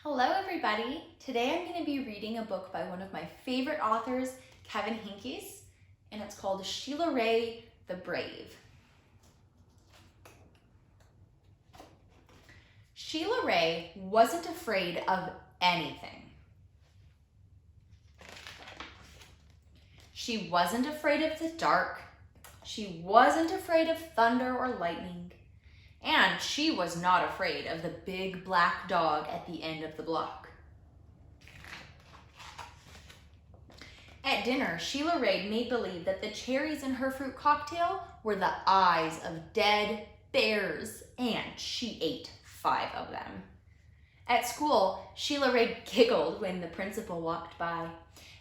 Hello everybody! Today I'm going to be reading a book by one of my favorite authors, Henkes, and it's called Sheila Rae the Brave. Sheila Rae wasn't afraid of anything. She wasn't afraid of the dark. She wasn't afraid of thunder or lightning. And she was not afraid of the big black dog at the end of the block. At dinner, Sheila Rae made believe that the cherries in her fruit cocktail were the eyes of dead bears, and she ate 5 of them. At school, Sheila Rae giggled when the principal walked by.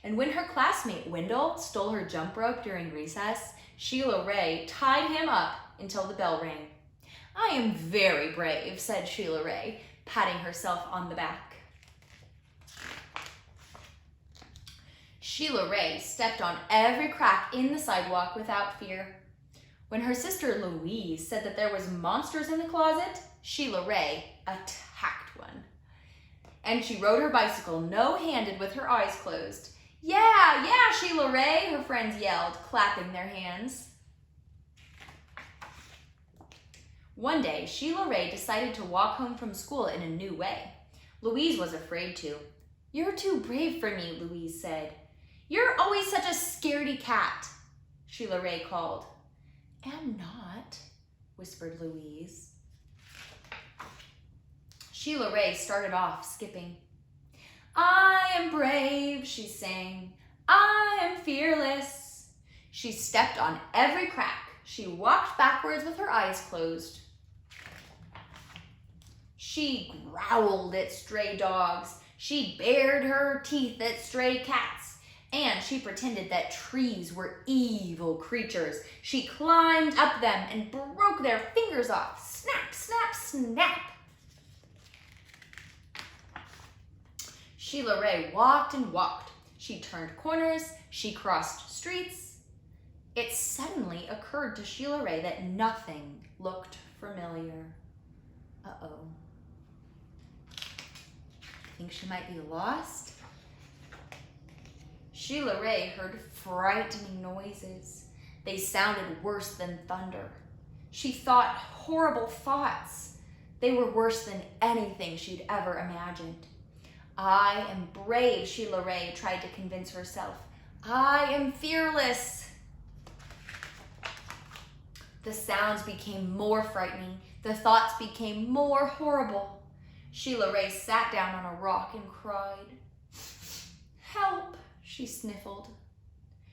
And when her classmate Wendell stole her jump rope during recess, Sheila Rae tied him up until the bell rang. "I am very brave," said Sheila Rae, patting herself on the back. Sheila Rae stepped on every crack in the sidewalk without fear. When her sister Louise said that there was monsters in the closet, Sheila Rae attacked one. And she rode her bicycle no-handed with her eyes closed. Yeah, Sheila Rae," her friends yelled, clapping their hands. One day, Sheila Rae decided to walk home from school in a new way. Louise was afraid to. "You're too brave for me," Louise said. "You're always such a scaredy cat," Sheila Rae called. "Am not," whispered Louise. Sheila Rae started off skipping. "I am brave," she sang. "I am fearless." She stepped on every crack. She walked backwards with her eyes closed. She growled at stray dogs. She bared her teeth at stray cats. And she pretended that trees were evil creatures. She climbed up them and broke their fingers off. Snap, snap, snap. Sheila Rae walked and walked. She turned corners. She crossed streets. It suddenly occurred to Sheila Rae that nothing looked familiar. Uh-oh. Think she might be lost? Sheila Rae heard frightening noises. They sounded worse than thunder. She thought horrible thoughts. They were worse than anything she'd ever imagined. "I am brave," Sheila Rae tried to convince herself. "I am fearless." The sounds became more frightening. The thoughts became more horrible. Sheila Rae sat down on a rock and cried. "Help," she sniffled.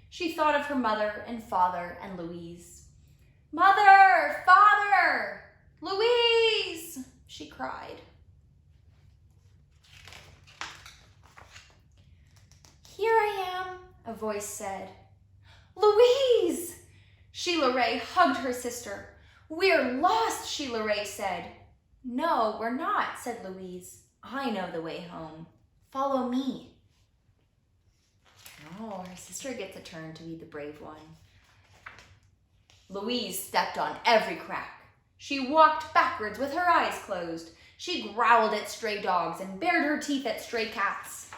She thought of her mother and father and Louise. "Mother! Father! Louise!" she cried. "Here I am," a voice said. "Louise!" Sheila Rae hugged her sister. "We're lost," Sheila Rae said. "No, we're not," said Louise. "I know the way home. Follow me." Oh, her sister gets a turn to be the brave one. Louise stepped on every crack. She walked backwards with her eyes closed. She growled at stray dogs and bared her teeth at stray cats.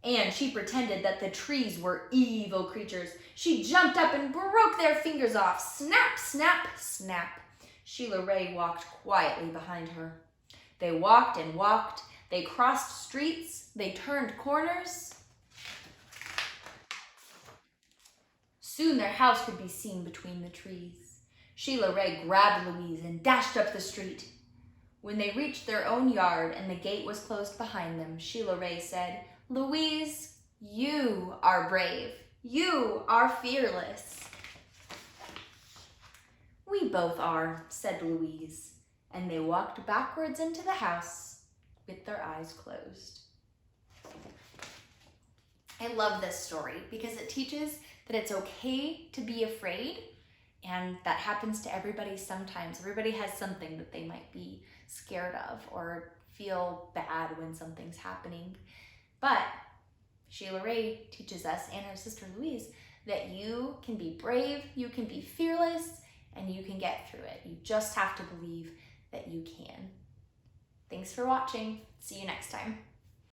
And she pretended that the trees were evil creatures. She jumped up and broke their fingers off. Snap, snap, snap. Sheila Rae walked quietly behind her. They walked and walked. They crossed streets. They turned corners. Soon their house could be seen between the trees. Sheila Rae grabbed Louise and dashed up the street. When they reached their own yard and the gate was closed behind them, Sheila Rae said, "Louise, you are brave. You are fearless." "We both are," said Louise, and they walked backwards into the house with their eyes closed. I love this story because it teaches that it's okay to be afraid, and that happens to everybody sometimes. Everybody has something that they might be scared of or feel bad when something's happening. But Sheila Rae teaches us and her sister Louise that you can be brave, you can be fearless, and you can get through it. You just have to believe that you can. Thanks Thanks for watching. See you next time.